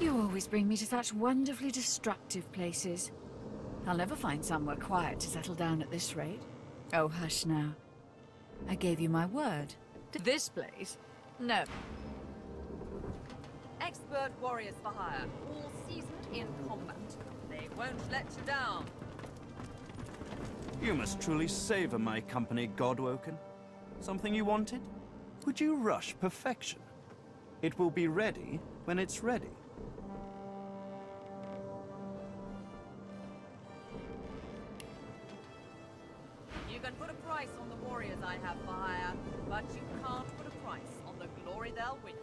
You always bring me to such wonderfully destructive places. I'll never find somewhere quiet to settle down at this rate. Oh, hush now. I gave you my word. This place? No. Expert warriors for hire, all seasoned in combat. They won't let you down. You must truly savor my company, Godwoken. Something you wanted? Would you rush perfection? It will be ready when it's ready. You can put a price on the warriors I have for hire, but you can't put a price on the glory they'll win.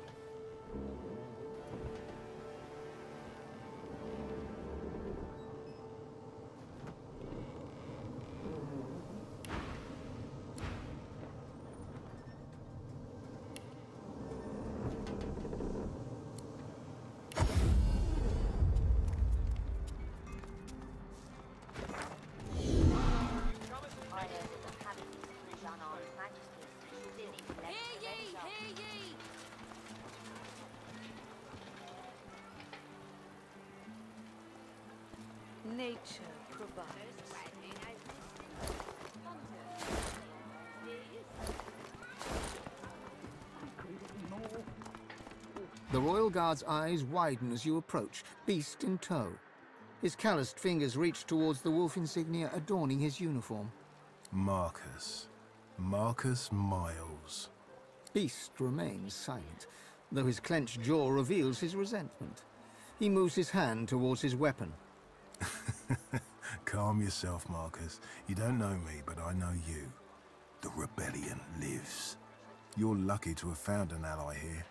Nature provides. The Royal Guard's eyes widen as you approach, beast in tow. His calloused fingers reach towards the wolf insignia adorning his uniform. Marcus. Marcus Miles. Beast remains silent, though his clenched jaw reveals his resentment. He moves his hand towards his weapon. Calm yourself, Marcus. You don't know me, but I know you. The rebellion lives. You're lucky to have found an ally here.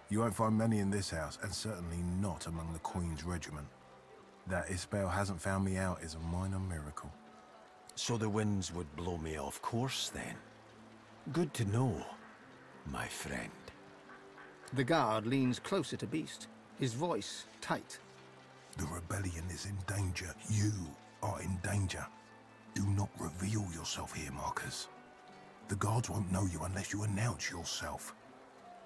You won't find many in this house, and certainly not among the Queen's regiment. That Isbel hasn't found me out is a minor miracle. So the winds would blow me off course, then? Good to know, my friend. The guard leans closer to Beast, his voice tight. The rebellion is in danger. You are in danger. Do not reveal yourself here, Marcus. The guards won't know you unless you announce yourself.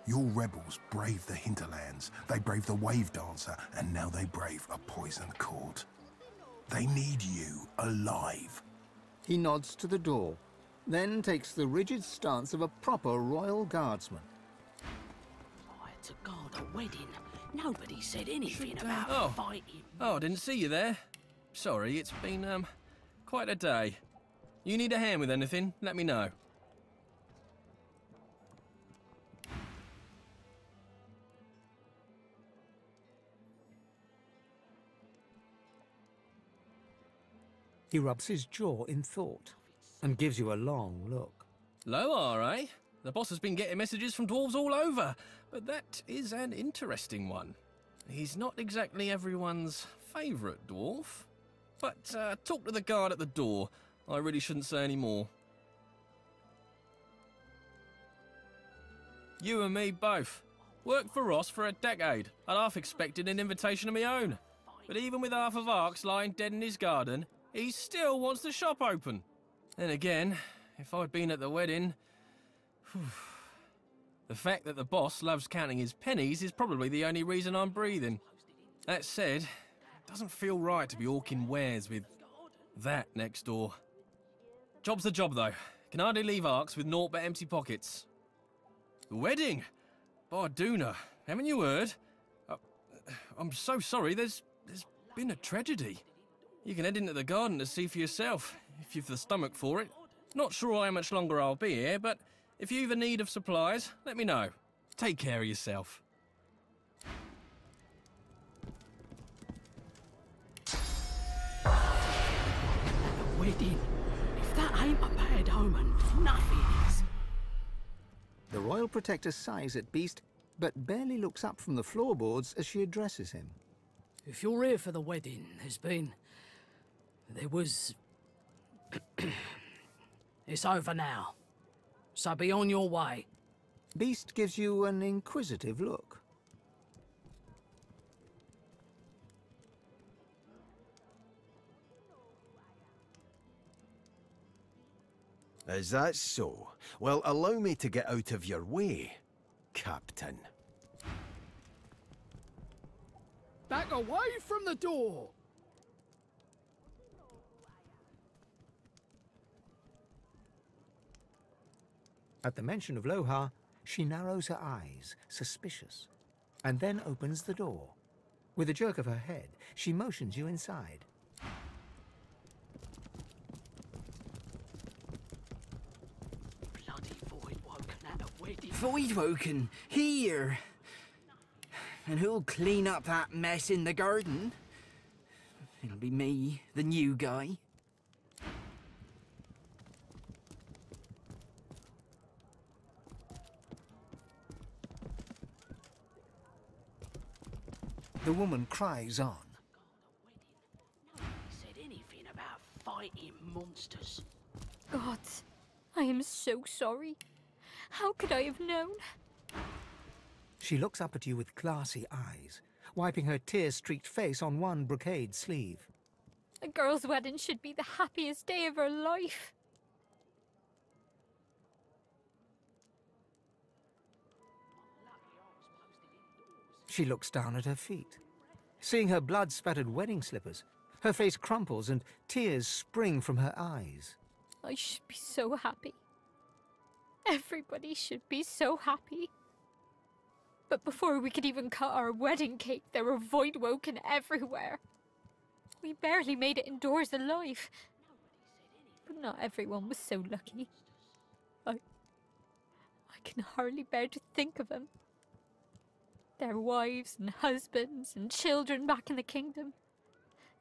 Your rebels braved the hinterlands, they braved the wave dancer, and now they brave a poisoned court. They need you alive. He nods to the door, then takes the rigid stance of a proper Royal Guardsman. I had to guard a wedding. Nobody said anything about fighting. Oh, I didn't see you there. Sorry, it's been, quite a day. You need a hand with anything, let me know. He rubs his jaw in thought and gives you a long look. Low, eh? The boss has been getting messages from dwarves all over, but that is an interesting one. He's not exactly everyone's favourite dwarf. But talk to the guard at the door. I really shouldn't say any more. You and me both. Worked for Ross for a decade. I'd half expected an invitation of my own. But even with half of Arx lying dead in his garden, he still wants the shop open. Then again, if I'd been at the wedding... The fact that the boss loves counting his pennies is probably the only reason I'm breathing. That said, it doesn't feel right to be hawking wares with that next door. Job's the job, though. Can hardly leave Arx with naught but empty pockets. The wedding? Barduna, haven't you heard? I'm so sorry, there's been a tragedy. You can head into the garden to see for yourself, if you've the stomach for it. Not sure how much longer I'll be here, but if you've a need of supplies, let me know. Take care of yourself. Wedding. If that ain't a bad omen, nothing is. The Royal Protector sighs at Beast, but barely looks up from the floorboards as she addresses him. If you're here for the wedding, there was... It's over now. So be on your way. Beast gives you an inquisitive look. Is that so? Well, allow me to get out of your way, Captain. Back away from the door! At the mention of Lohar, she narrows her eyes, suspicious, and then opens the door. With a jerk of her head, she motions you inside. Bloody Voidwoken at a wedding. Voidwoken? Here! And who'll clean up that mess in the garden? It'll be me, the new guy. The woman cries on. Nobody said anything about fighting monsters. Gods, I am so sorry. How could I have known? She looks up at you with glassy eyes, wiping her tear-streaked face on one brocade sleeve. A girl's wedding should be the happiest day of her life. She looks down at her feet. Seeing her blood-spattered wedding slippers, her face crumples and tears spring from her eyes. I should be so happy. Everybody should be so happy. But before we could even cut our wedding cake, there were Voidwoken everywhere. We barely made it indoors alive. But not everyone was so lucky. I can hardly bear to think of them. Their wives and husbands and children back in the kingdom,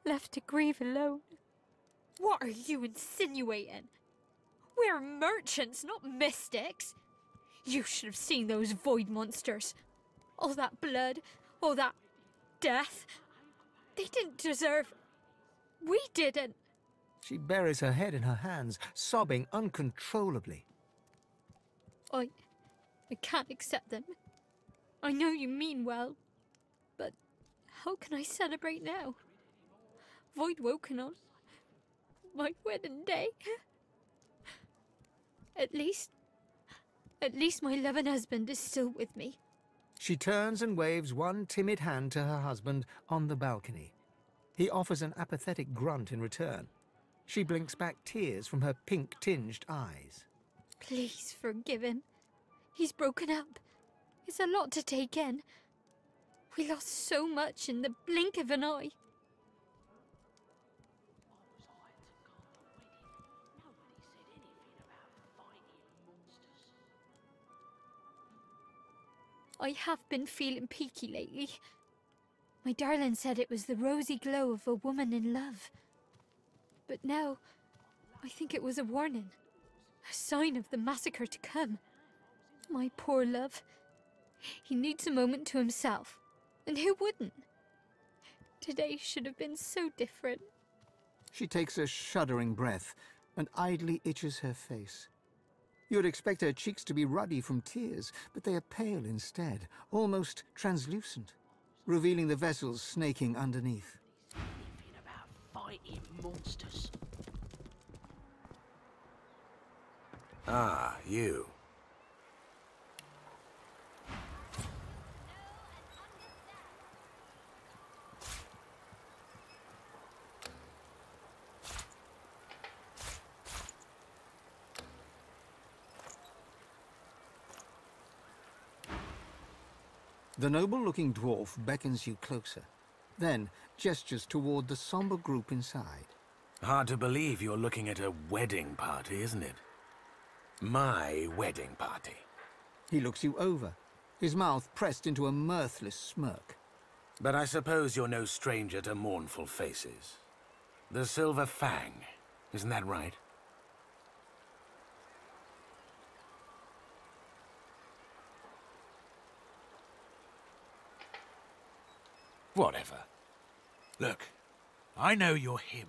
left to grieve alone. What are you insinuating? We're merchants, not mystics. You should have seen those void monsters. All that blood, all that death. They didn't deserve... We didn't. She buries her head in her hands, sobbing uncontrollably. I can't accept them. I know you mean well, but how can I celebrate now? Voidwoken on my wedding day. At least my loving husband is still with me. She turns and waves one timid hand to her husband on the balcony. He offers an apathetic grunt in return. She blinks back tears from her pink-tinged eyes. Please forgive him. He's broken up. It's a lot to take in. We lost so much in the blink of an eye. I have been feeling peaky lately. My darling said it was the rosy glow of a woman in love. But now, I think it was a warning. A sign of the massacre to come. My poor love. He needs a moment to himself. And who wouldn't? Today should have been so different. She takes a shuddering breath and idly itches her face. You'd expect her cheeks to be ruddy from tears, but they are pale instead, almost translucent, revealing the vessels snaking underneath. Anything about fighting monsters. Ah, you. The noble-looking dwarf beckons you closer, then gestures toward the somber group inside. Hard to believe you're looking at a wedding party, isn't it? My wedding party. He looks you over, his mouth pressed into a mirthless smirk. But I suppose you're no stranger to mournful faces. The Silver Fang, isn't that right? Whatever. Look, I know you're him.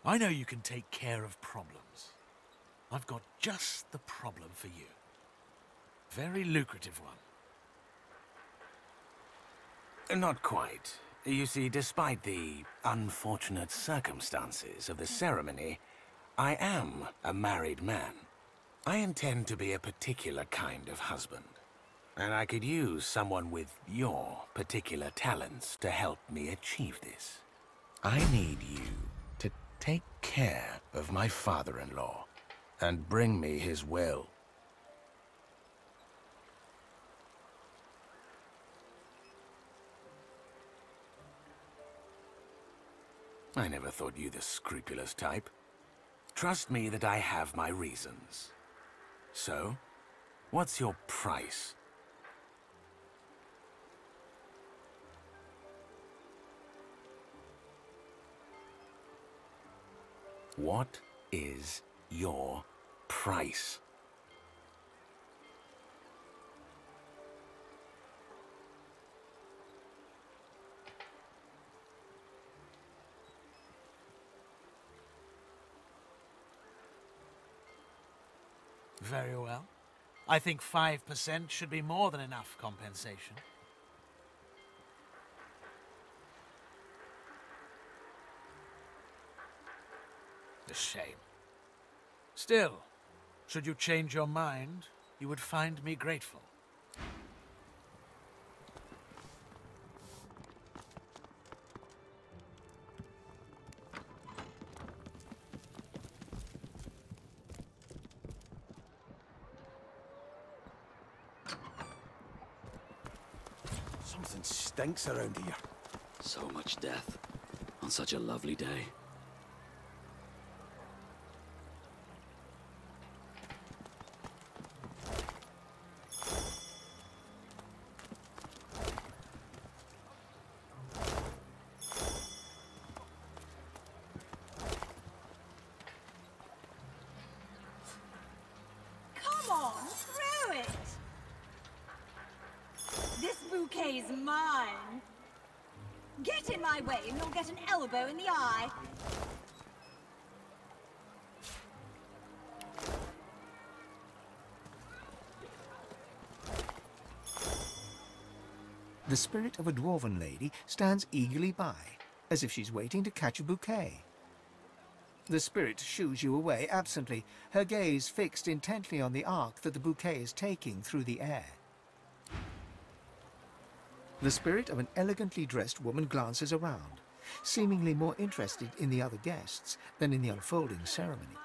I know you can take care of problems. I've got just the problem for you. Very lucrative one. Not quite. You see, despite the unfortunate circumstances of the ceremony, I am a married man. I intend to be a particular kind of husband. And I could use someone with your particular talents to help me achieve this. I need you to take care of my father-in-law and bring me his will. I never thought you the scrupulous type. Trust me that I have my reasons. So, what's your price? What is your price? Very well. I think 5% should be more than enough compensation. A shame. Still, should you change your mind, you would find me grateful. Something stinks around here. So much death on such a lovely day. Come on, through it! This bouquet's mine. Get in my way and you'll get an elbow in the eye. The spirit of a dwarven lady stands eagerly by, as if she's waiting to catch a bouquet. The spirit shoos you away absently, her gaze fixed intently on the arc that the bouquet is taking through the air. The spirit of an elegantly dressed woman glances around, seemingly more interested in the other guests than in the unfolding ceremony.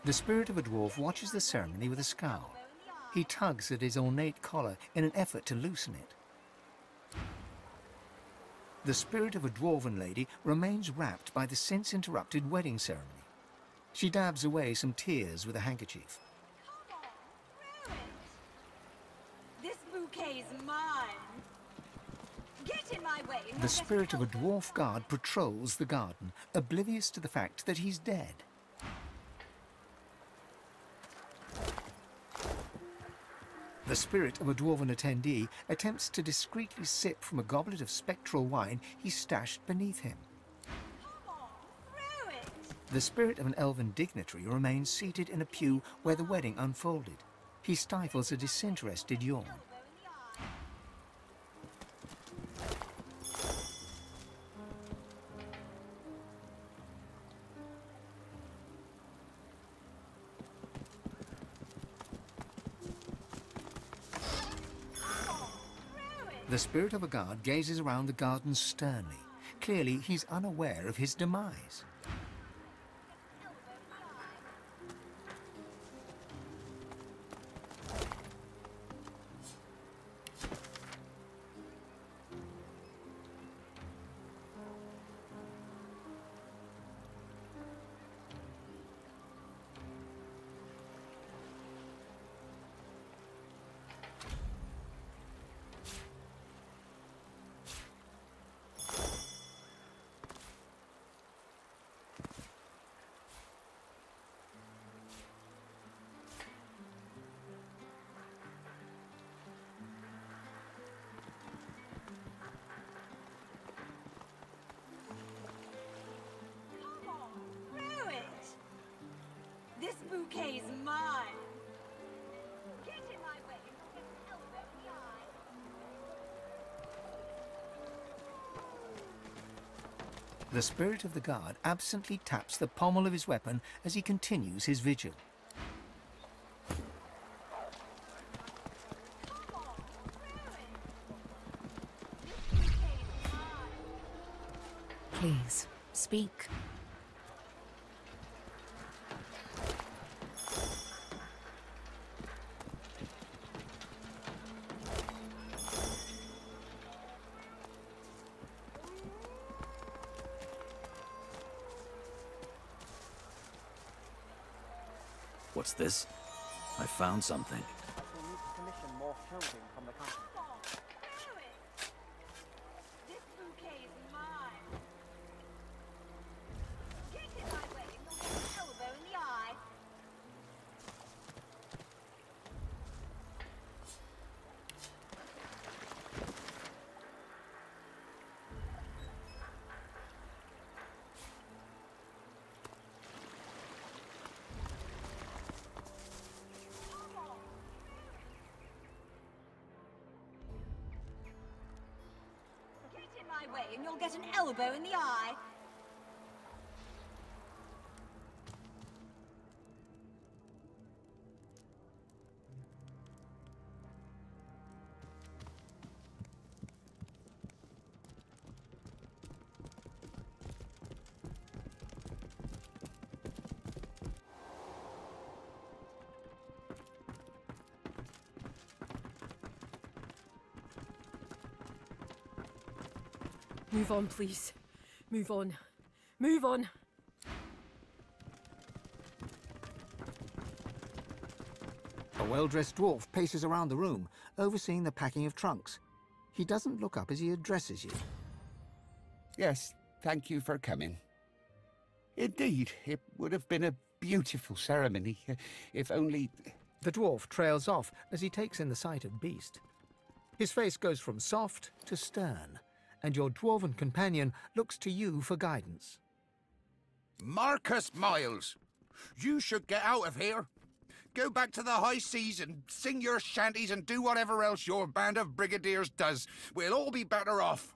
The spirit of a dwarf watches the ceremony with a scowl. He tugs at his ornate collar in an effort to loosen it. The spirit of a dwarven lady remains rapt by the since-interrupted wedding ceremony. She dabs away some tears with a handkerchief. This bouquet's mine. Get in my way. The spirit of a dwarf guard patrols the garden, oblivious to the fact that he's dead. The spirit of a dwarven attendee attempts to discreetly sip from a goblet of spectral wine he's stashed beneath him. The spirit of an elven dignitary remains seated in a pew where the wedding unfolded. He stifles a disinterested yawn. The spirit of a guard gazes around the garden sternly. Clearly, he's unaware of his demise. This bouquet's mine. Get in my way and you'll get an elbow in the eye. The spirit of the guard absently taps the pommel of his weapon as he continues his vigil. Please, speak. What's this? I found something. We'll need to commission more clothing from the company. This bouquet is mine. Get in my way and you'll get an elbow in the eye. Get in my way and you'll get an elbow in the eye. Move on, please. Move on. Move on. A well-dressed dwarf paces around the room, overseeing the packing of trunks. He doesn't look up as he addresses you. Yes, thank you for coming. Indeed, it would have been a beautiful ceremony, if only... The dwarf trails off as he takes in the sight of Beast. His face goes from soft to stern, and your dwarven companion looks to you for guidance. Marcus Miles, you should get out of here. Go back to the high seas and sing your shanties and do whatever else your band of brigadiers does. We'll all be better off.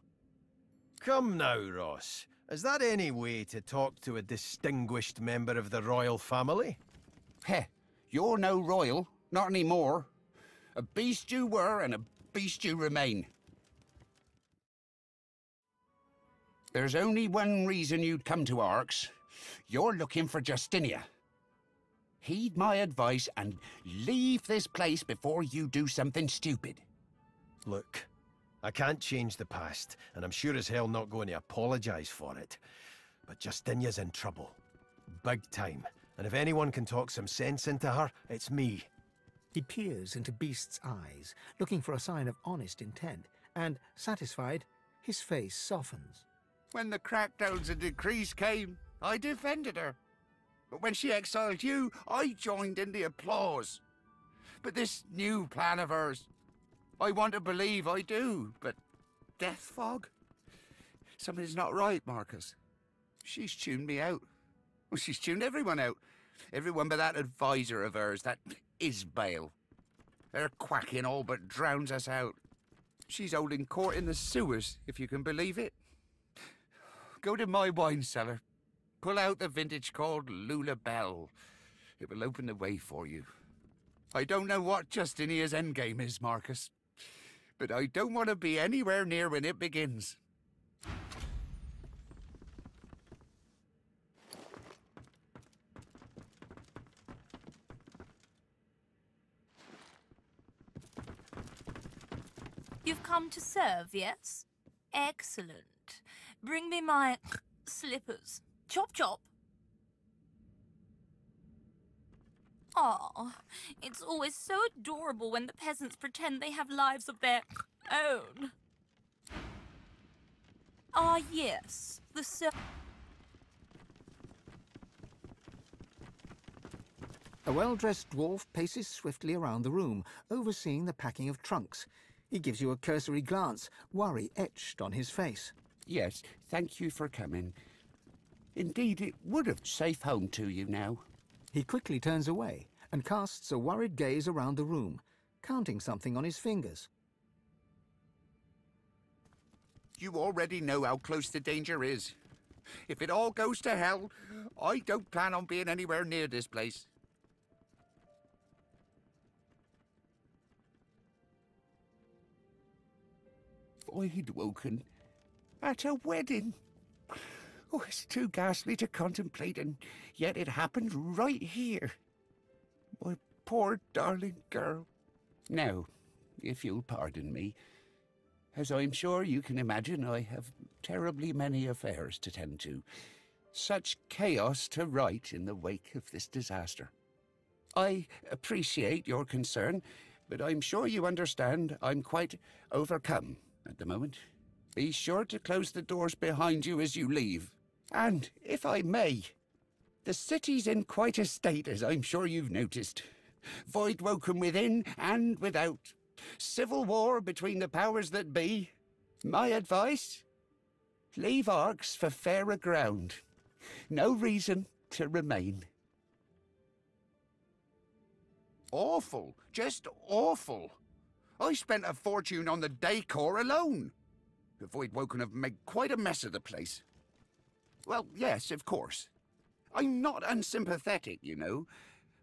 Come now, Ross. Is that any way to talk to a distinguished member of the royal family? Heh, you're no royal, not anymore. A beast you were and a beast you remain. There's only one reason you'd come to Arx. You're looking for Justinia. Heed my advice and leave this place before you do something stupid. Look, I can't change the past, and I'm sure as hell not going to apologise for it. But Justinia's in trouble. Big time. And if anyone can talk some sense into her, it's me. He peers into Beast's eyes, looking for a sign of honest intent, and, satisfied, his face softens. When the crackdowns and decrees came, I defended her. But when she exiled you, I joined in the applause. But this new plan of hers, I want to believe I do, but death fog? Something's not right, Marcus. She's tuned me out. Well, she's tuned everyone out. Everyone but that advisor of hers, that Isbale. Her quacking all but drowns us out. She's holding court in the sewers, if you can believe it. Go to my wine cellar. Pull out the vintage called Lula Bell. It will open the way for you. I don't know what Justinia's endgame is, Marcus, but I don't want to be anywhere near when it begins. You've come to serve, yes? Excellent. Bring me my slippers. Chop chop. Aw, it's always so adorable when the peasants pretend they have lives of their own. Ah, yes, the A well-dressed dwarf paces swiftly around the room, overseeing the packing of trunks. He gives you a cursory glance, worry etched on his face. Yes, thank you for coming. Indeed, it would have safe home to you now. He quickly turns away and casts a worried gaze around the room, counting something on his fingers. You already know how close the danger is. If it all goes to hell, I don't plan on being anywhere near this place. Void woken at a wedding. Oh, it's too ghastly to contemplate, and yet it happened right here. My poor darling girl. Now, if you'll pardon me, as I'm sure you can imagine, I have terribly many affairs to tend to. Such chaos to right in the wake of this disaster. I appreciate your concern, but I'm sure you understand I'm quite overcome at the moment. Be sure to close the doors behind you as you leave. And, if I may, the city's in quite a state, as I'm sure you've noticed. Void woken within and without. Civil war between the powers that be. My advice? Leave Arx for fairer ground. No reason to remain. Awful. Just awful. I spent a fortune on the decor alone. The Void Woken have made quite a mess of the place. Well, yes, of course. I'm not unsympathetic, you know,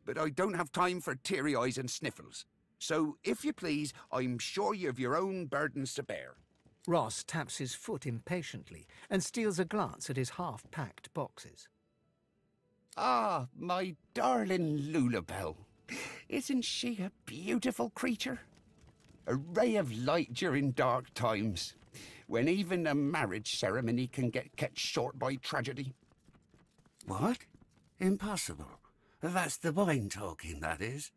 but I don't have time for teary eyes and sniffles. So, if you please, I'm sure you've your own burdens to bear. Ross taps his foot impatiently and steals a glance at his half-packed boxes. Ah, my darling Lulabelle. Isn't she a beautiful creature? A ray of light during dark times, when even a marriage ceremony can get cut short by tragedy. What? Impossible. That's the wine talking, that is.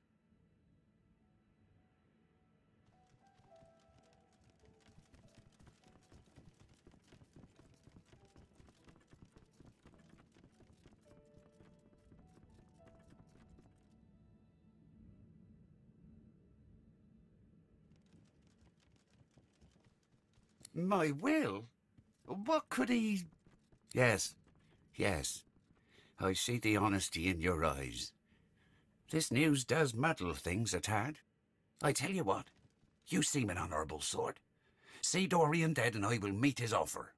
My will? What could he... Yes, yes. I see the honesty in your eyes. This news does muddle things a tad. I tell you what, you seem an honourable sort. See Dorian dead and I will meet his offer.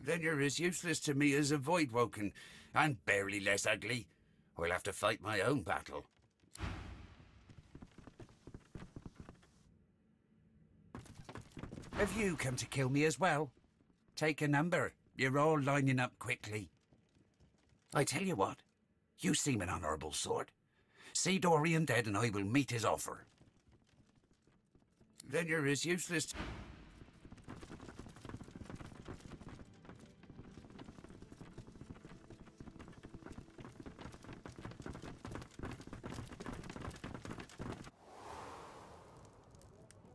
Then you're as useless to me as a Void Woken, and barely less ugly. I'll have to fight my own battle. Have you come to kill me as well? Take a number. You're all lining up quickly. I tell you what, you seem an honourable sort. See Dorian dead and I will meet his offer. Then you're as useless...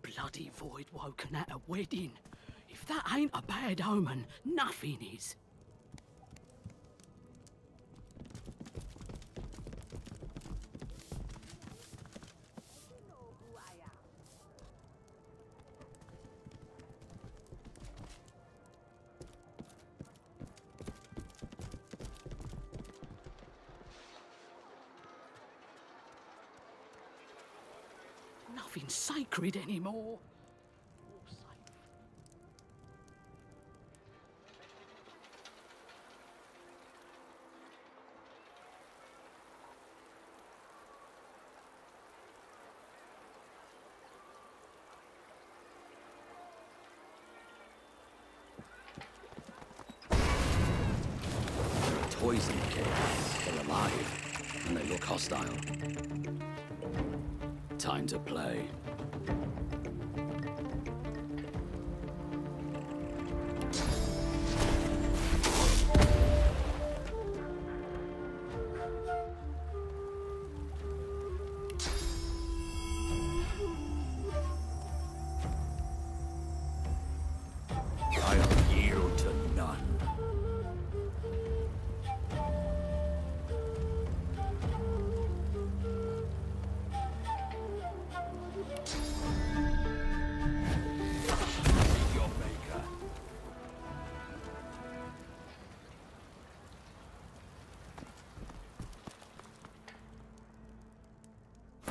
Bloody Void Woken at a wedding. If that ain't a bad omen, nothing is. Nothing's sacred anymore. Toys in the cave. They're alive, and they look hostile. Time to play. I'll yield to none.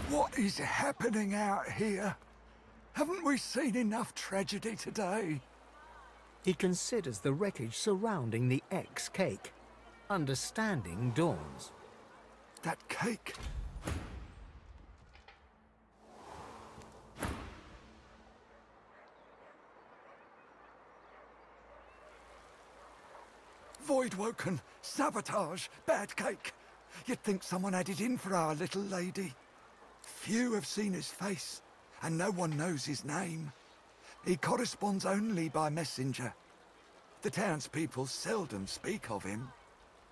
What is happening out here? Haven't we seen enough tragedy today? He considers the wreckage surrounding the ex-cake. Understanding dawns. That cake. Voidwoken, sabotage, bad cake. You'd think someone had it in for our little lady. Few have seen his face, and no one knows his name. He corresponds only by messenger. The townspeople seldom speak of him,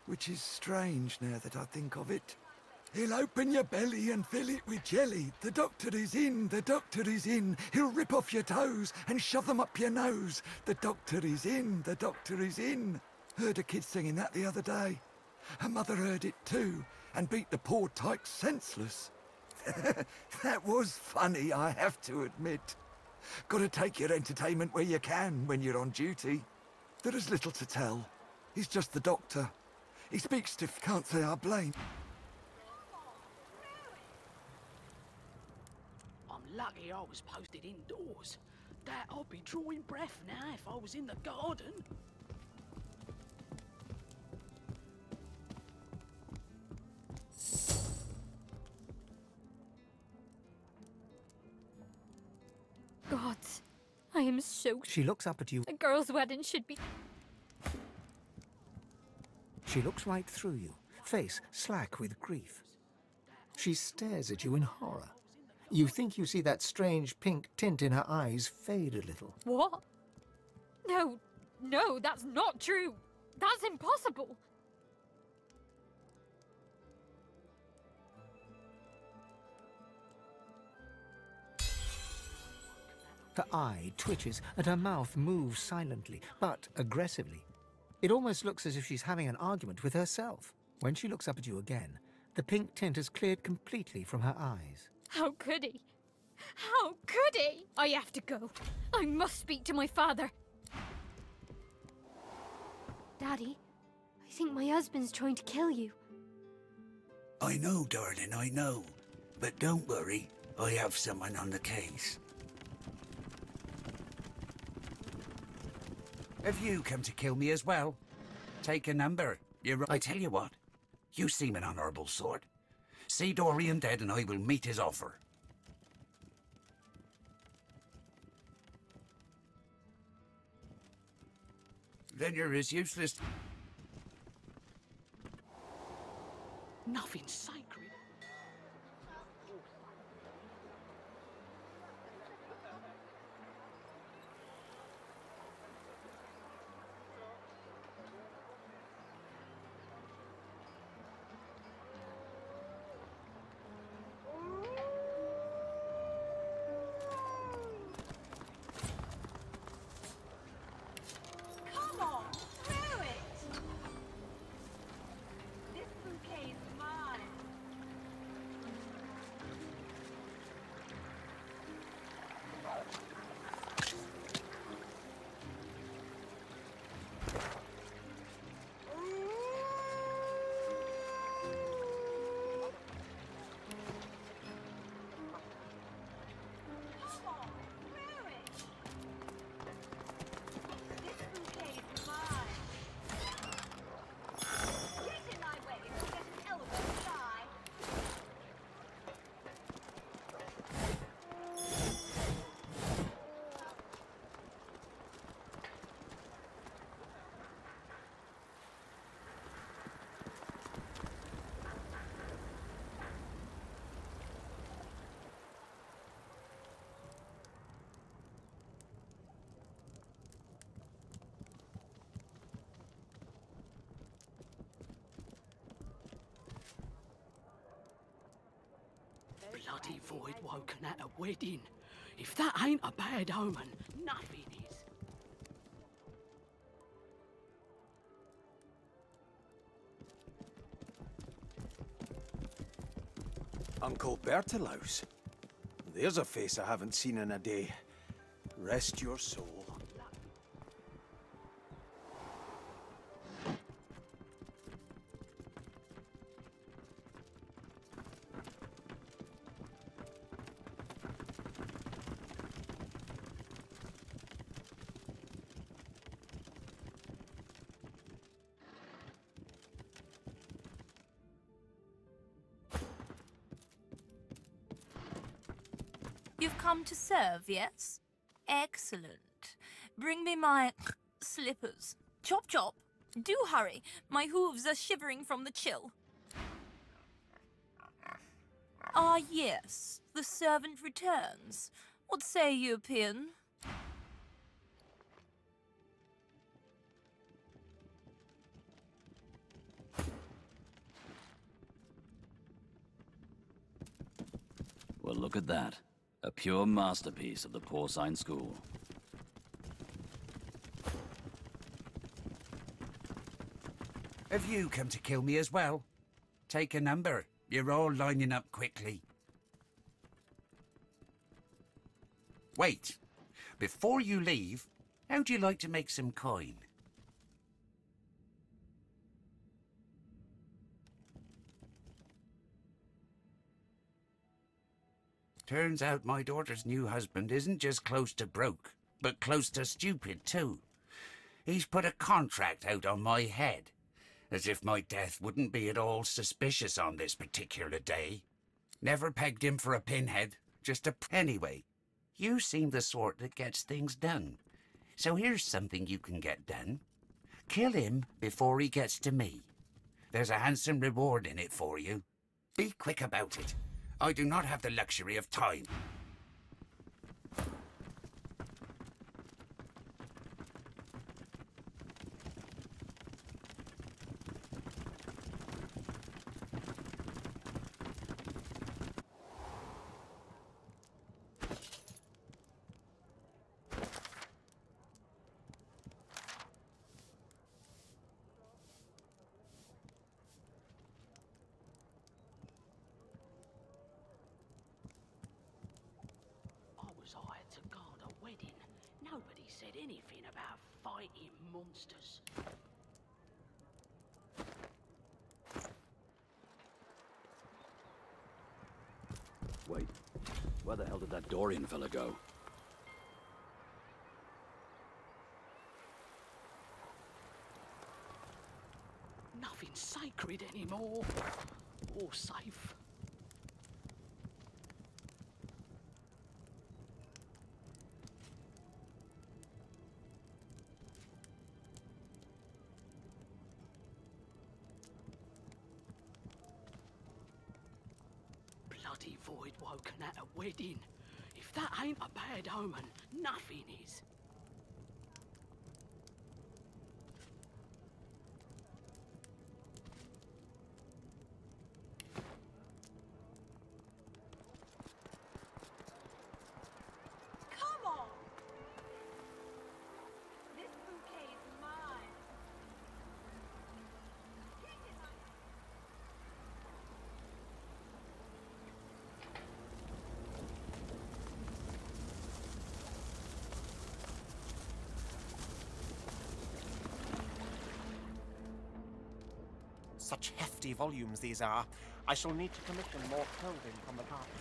which is strange now that I think of it. He'll open your belly and fill it with jelly. The doctor is in, the doctor is in. He'll rip off your toes and shove them up your nose. The doctor is in, the doctor is in. Heard a kid singing that the other day. Her mother heard it too, and beat the poor tyke senseless. That was funny, I have to admit. Gotta take your entertainment where you can when you're on duty. There is little to tell. He's just the doctor. He speaks stiff, can't say I blame. I'm lucky I was posted indoors. That I'd be drawing breath now if I was in the garden. God, I am so... She looks up at you. A girl's wedding should be... She looks right through you, face slack with grief. She stares at you in horror. You think you see that strange pink tint in her eyes fade a little. What? No, no, that's not true. That's impossible. Her eye twitches and her mouth moves silently, but aggressively. It almost looks as if she's having an argument with herself. When she looks up at you again, the pink tint has cleared completely from her eyes. How could he? How could he? I have to go. I must speak to my father. Daddy, I think my husband's trying to kill you. I know, darling, I know. But don't worry, I have someone on the case. Have you come to kill me as well? Take a number. I tell you what, you seem an honourable sort. See Dorian dead and I will meet his offer. Then you're as useless... Nothing sacred. Come on, through it! This bouquet is mine. Come on, through it! This bouquet is mine. Get in my way if you get an elbow shy. Bloody void woken at a wedding. If that ain't a bad omen, nothing is. Uncle Bertolaus. There's a face I haven't seen in a day. Rest your soul. You've come to serve, yes? Excellent. Bring me my slippers. Chop chop. Do hurry. My hooves are shivering from the chill. Ah, yes. The servant returns. What say you, Pin? Well, look at that. A pure masterpiece of the porcine school. Have you come to kill me as well? Take a number. You're all lining up quickly. Wait. Before you leave, how'd you like to make some coin? Turns out my daughter's new husband isn't just close to broke, but close to stupid too. He's put a contract out on my head, as if my death wouldn't be at all suspicious on this particular day. Never pegged him for a pinhead, just a... Anyway, you seem the sort that gets things done. So here's something you can get done. Kill him before he gets to me. There's a handsome reward in it for you. Be quick about it. I do not have the luxury of time. Hired to guard a wedding. Nobody said anything about fighting monsters. Wait, where the hell did that Dorian fella go? Nothing's sacred anymore. Or safe. Bloody void woken at a wedding. If that ain't a bad omen, nothing is. Come on! This bouquet is mine. Such hefty volumes these are. I shall need to commission more clothing from the carpenter.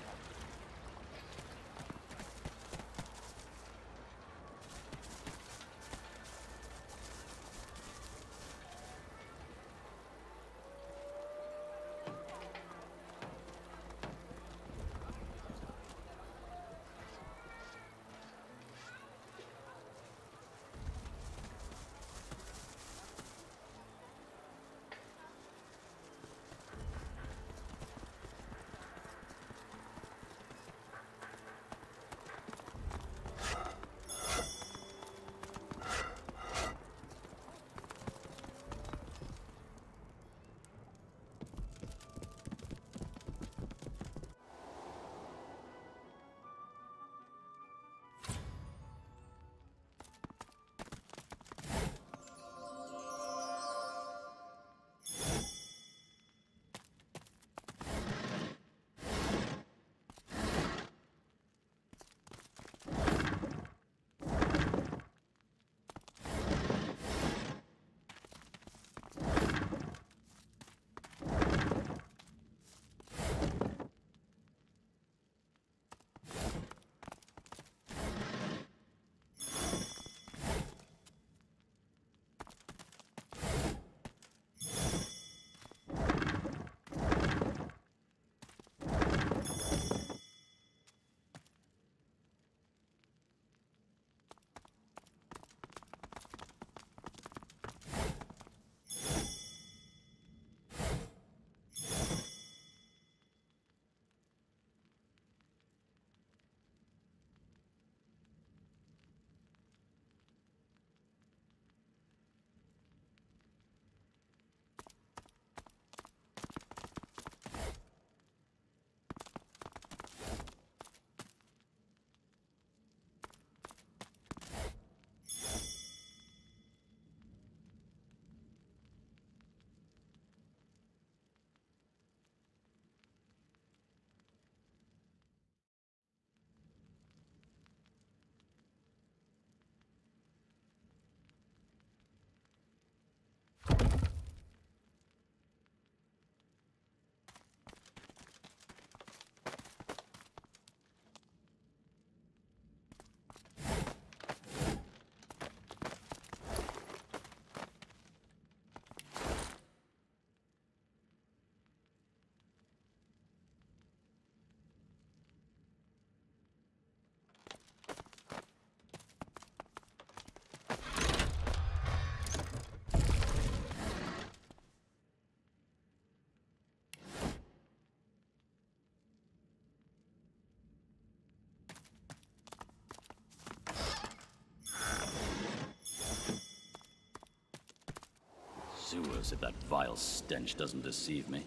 brewers, if that vile stench doesn't deceive me.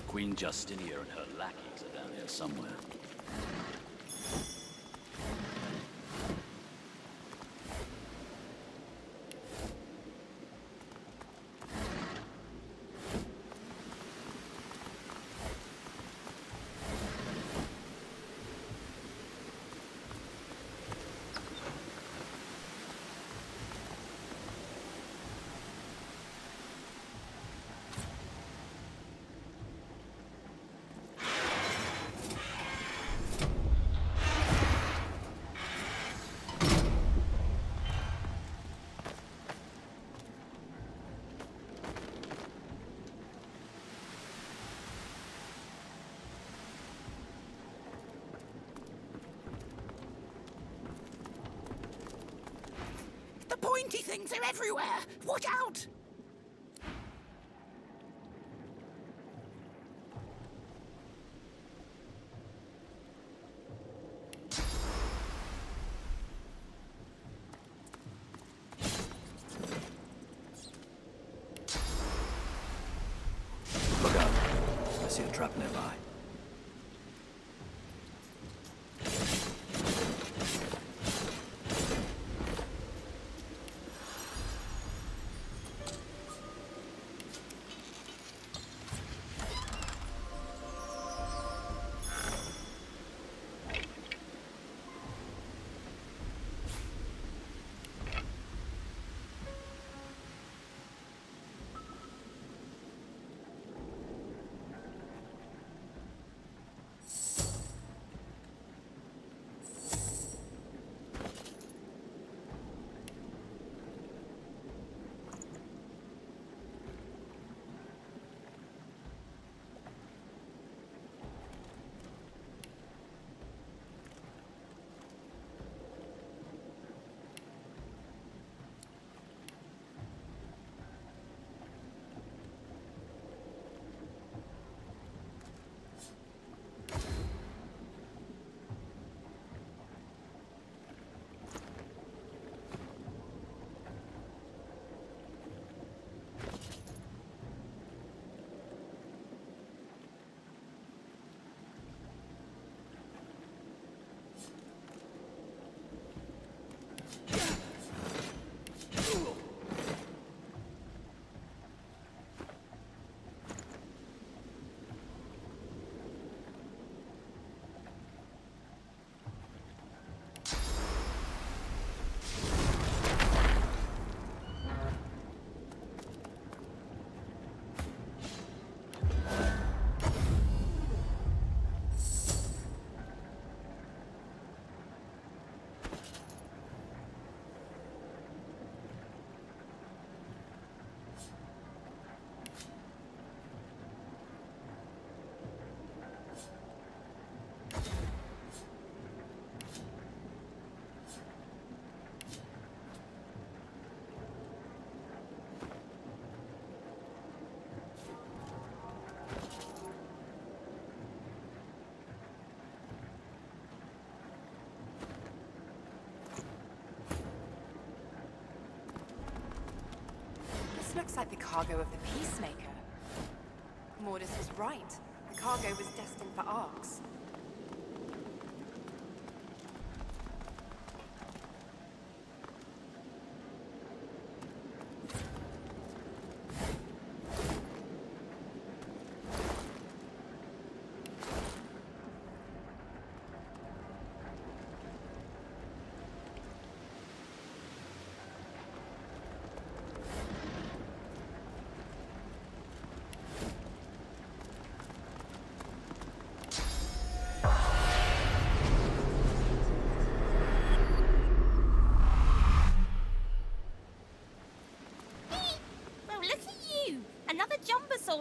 Queen Justinia and her lackeys are down here somewhere. The pointy things are everywhere! Watch out! Look out. I see a trap nearby. This looks like the cargo of the Peacemaker. Mordus was right. The cargo was destined for Arx.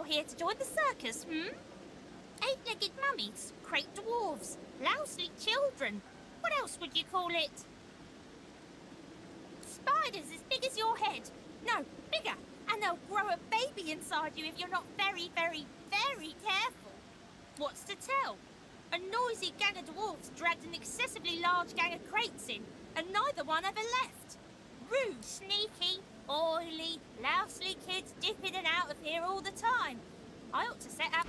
Here to join the circus, Eight-legged mummies, crate dwarves, lousy children. What else would you call it? Spiders as big as your head. No, bigger. And they'll grow a baby inside you if you're not very, very, very careful. What's to tell? A noisy gang of dwarves dragged an excessively large gang of crates in, and neither one ever left. Rude, sneaky. oily, lousely kids dip in and out of here all the time. I ought to set up...